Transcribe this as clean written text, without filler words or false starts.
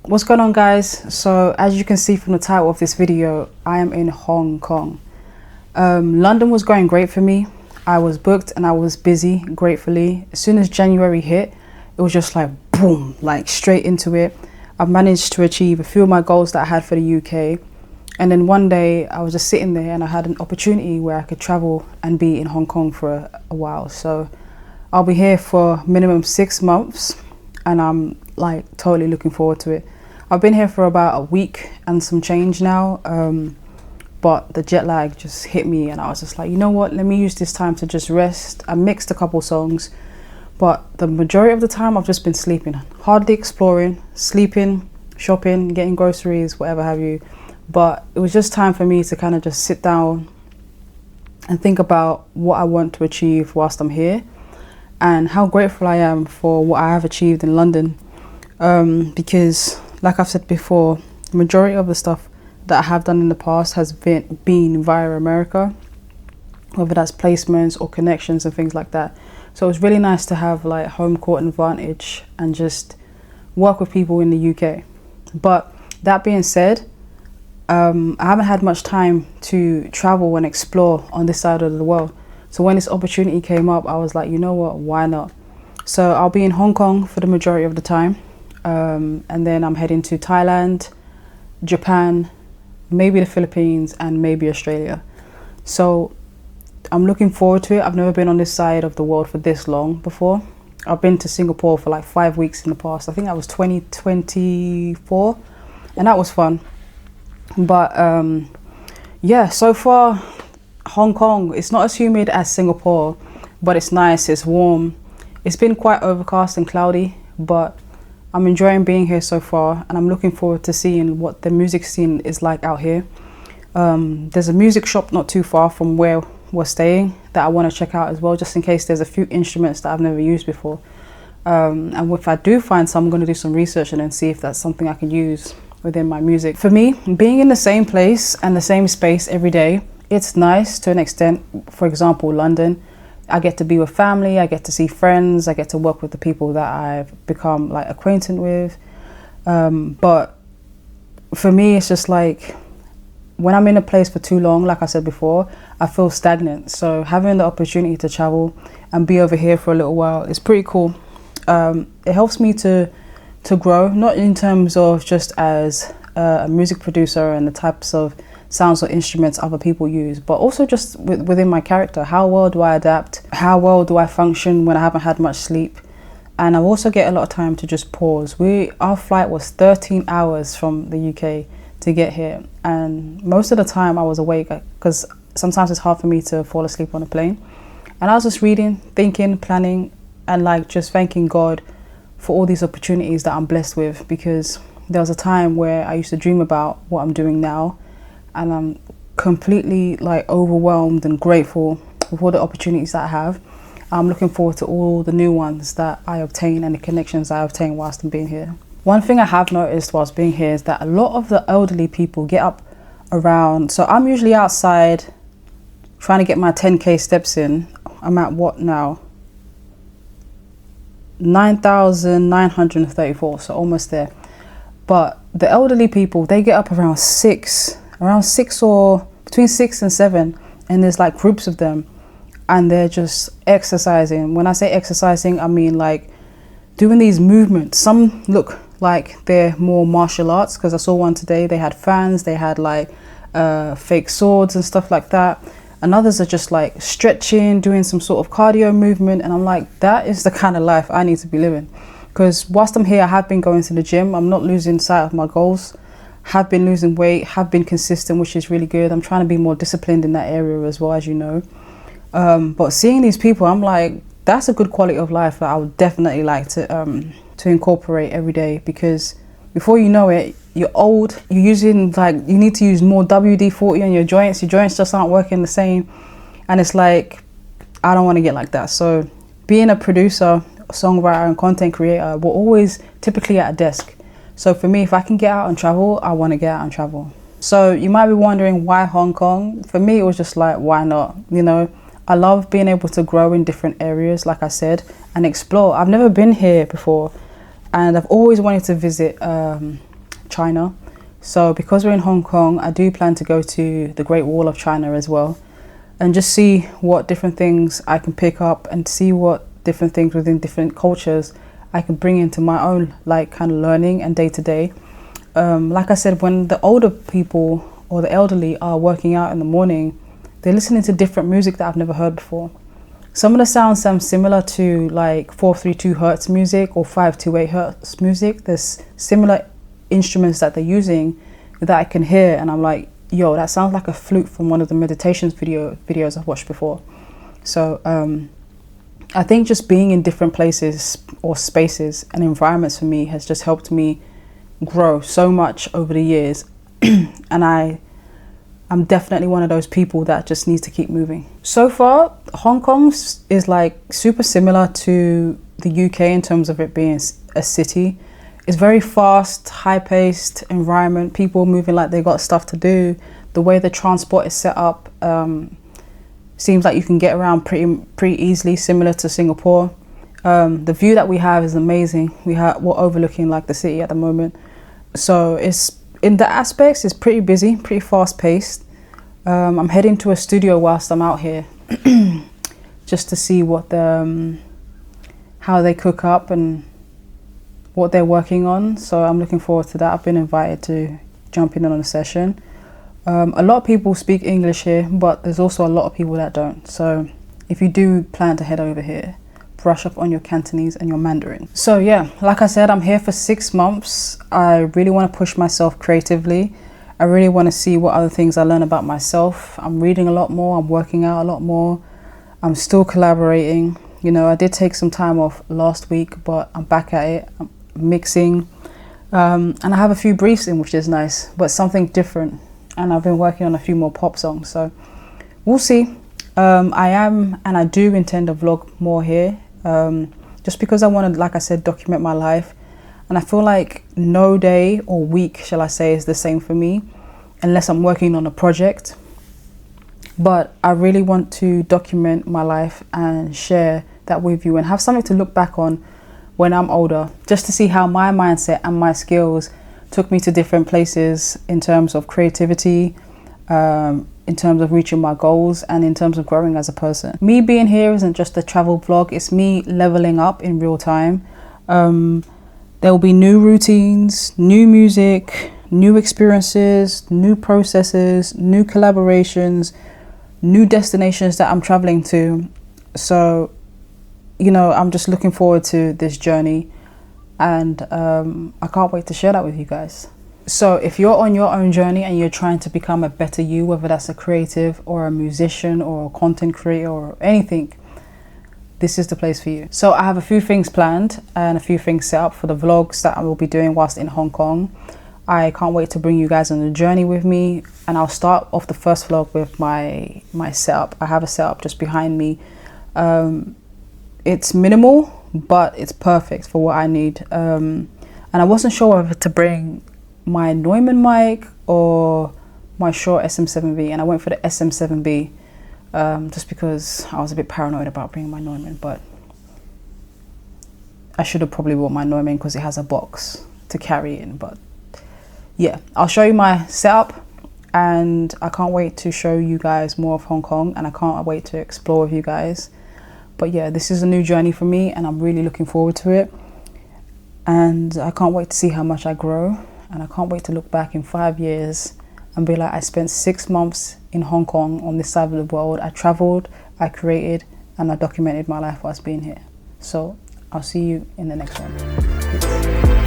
What's going on, guys? So as you can see from the title of this video, I am in Hong Kong. London was going great for me. I was booked and I was busy, gratefully. As soon as January hit, it was just like boom, like straight into it. I managed to achieve a few of my goals that I had for the UK. And then one day I was just sitting there and I had an opportunity where I could travel and be in Hong Kong for a while. So I'll be here for minimum 6 months and I'm like totally looking forward to it. I've been here for about a week and some change now, but the jet lag just hit me and I was just like, you know what, let me use this time to just rest. I mixed a couple songs, but the majority of the time I've just been sleeping, hardly exploring, sleeping, shopping, getting groceries, whatever have you. But it was just time for me to kind of just sit down and think about what I want to achieve whilst I'm here and how grateful I am for what I have achieved in London, because like I've said before, the majority of the stuff that I have done in the past has been via America, whether that's placements or connections and things like that. So it's really nice to have like home court advantage and just work with people in the UK. But that being said, I haven't had much time to travel and explore on this side of the world. So when this opportunity came up, I was like, you know what, why not? So I'll be in Hong Kong for the majority of the time. And then I'm heading to Thailand, Japan, maybe the Philippines, and maybe Australia. So I'm looking forward to it. I've never been on this side of the world for this long before. I've been to Singapore for like 5 weeks in the past. I think that was 2024, and that was fun. But yeah, so far Hong Kong, it's not as humid as Singapore, but it's nice, it's warm. It's been quite overcast and cloudy, but I'm enjoying being here so far, and I'm looking forward to seeing what the music scene is like out here. There's a music shop not too far from where we're staying that I want to check out as well, just in case there's a few instruments that I've never used before. And if I do find some, I'm going to do some research and then see if that's something I can use within my music. For me, being in the same place and the same space every day, it's nice to an extent. For example, London, I get to be with family, I get to see friends, I get to work with the people that I've become like acquainted with. But for me, it's just like when I'm in a place for too long, like I said before, I feel stagnant. So having the opportunity to travel and be over here for a little while is pretty cool. It helps me to grow, not in terms of just as a music producer and the types of sounds or instruments other people use, but also just within my character. How well do I adapt? How well do I function when I haven't had much sleep? And I also get a lot of time to just pause. Our flight was 13 hours from the UK to get here, and most of the time I was awake because sometimes it's hard for me to fall asleep on a plane. And I was just reading, thinking, planning, and like just thanking God for all these opportunities that I'm blessed with, because there was a time where I used to dream about what I'm doing now, and I'm completely like overwhelmed and grateful with all the opportunities that I have. I'm looking forward to all the new ones that I obtain and the connections I obtain whilst I'm being here. One thing I have noticed whilst being here is that a lot of the elderly people get up around, so I'm usually outside trying to get my 10k steps in. I'm at what now? 9,934, so almost there. But the elderly people, they get up around 6 or between 6 and 7, and there's like groups of them and they're just exercising. When I say exercising, I mean like doing these movements. Some look like they're more martial arts, because I saw one today, they had fans, they had like fake swords and stuff like that, and others are just like stretching, doing some sort of cardio movement, and I'm like, that is the kind of life I need to be living. Because whilst I'm here, I have been going to the gym. I'm not losing sight of my goals, have been losing weight, have been consistent, which is really good. I'm trying to be more disciplined in that area as well, as you know. But seeing these people, I'm like, that's a good quality of life that I would definitely like to incorporate every day, because before you know it, you're old, you're using like, you need to use more WD-40 on your joints just aren't working the same. And it's like, I don't want to get like that. So being a producer, songwriter and content creator, we're always typically at a desk. So for me, if I can get out and travel, I want to get out and travel. So you might be wondering why Hong Kong? For me, it was just like, why not? You know, I love being able to grow in different areas, like I said, and explore. I've never been here before, and I've always wanted to visit China. So because we're in Hong Kong, I do plan to go to the Great Wall of China as well, and just see what different things I can pick up and see what different things within different cultures I can bring into my own like kind of learning and day to day. Like I said, when the older people or the elderly are working out in the morning, they're listening to different music that I've never heard before. Some of the sounds sound similar to like 432 hertz music or 528 hertz music. There's similar instruments that they're using that I can hear, and I'm like, yo, that sounds like a flute from one of the meditations videos I've watched before. So I think just being in different places or spaces and environments for me has just helped me grow so much over the years. And I'm definitely one of those people that just needs to keep moving. So far, Hong Kong is like super similar to the UK in terms of it being a city. It's very fast, high-paced environment, people moving like they got stuff to do. The way the transport is set up seems like you can get around pretty easily, similar to Singapore. The view that we have is amazing. We're overlooking like the city at the moment. So it's, in the aspects, it's pretty busy, pretty fast-paced. I'm heading to a studio whilst I'm out here just to see what how they cook up and what they're working on. So I'm looking forward to that. I've been invited to jump in on a session. A lot of people speak English here, but there's also a lot of people that don't. So if you do plan to head over here, brush up on your Cantonese and your Mandarin. So yeah, like I said, I'm here for 6 months. I really want to push myself creatively. I really want to see what other things I learn about myself. I'm reading a lot more, I'm working out a lot more. I'm still collaborating. You know, I did take some time off last week, but I'm back at it. I'm mixing. And I have a few briefs in, which is nice, but something different. And I've been working on a few more pop songs, so we'll see. I do intend to vlog more here, just because I want to, like I said, document my life. And I feel like no day or week, shall I say, is the same for me, unless I'm working on a project. But I really want to document my life and share that with you and have something to look back on when I'm older, just to see how my mindset and my skills took me to different places in terms of creativity, in terms of reaching my goals, and in terms of growing as a person. Me being here isn't just a travel vlog, it's me leveling up in real time. There will be new routines, new music, new experiences, new processes, new collaborations, new destinations that I'm traveling to. So, you know, I'm just looking forward to this journey, and I can't wait to share that with you guys. So if you're on your own journey and you're trying to become a better you, whether that's a creative or a musician or a content creator or anything, this is the place for you. So I have a few things planned and a few things set up for the vlogs that I will be doing whilst in Hong Kong. I can't wait to bring you guys on the journey with me, and I'll start off the first vlog with my setup. I have a setup just behind me. It's minimal, but it's perfect for what I need. And I wasn't sure whether to bring my Neumann mic or my Shure SM7B, and I went for the SM7B. Just because I was a bit paranoid about bringing my Neumann, but I should have probably brought my Neumann because it has a box to carry in. But yeah, I'll show you my setup, and I can't wait to show you guys more of Hong Kong, and I can't wait to explore with you guys. But yeah, this is a new journey for me, and I'm really looking forward to it, and I can't wait to see how much I grow, and I can't wait to look back in 5 years and be like, I spent 6 months in Hong Kong on this side of the world. I traveled, I created, and I documented my life whilst being here. So I'll see you in the next one. Peace.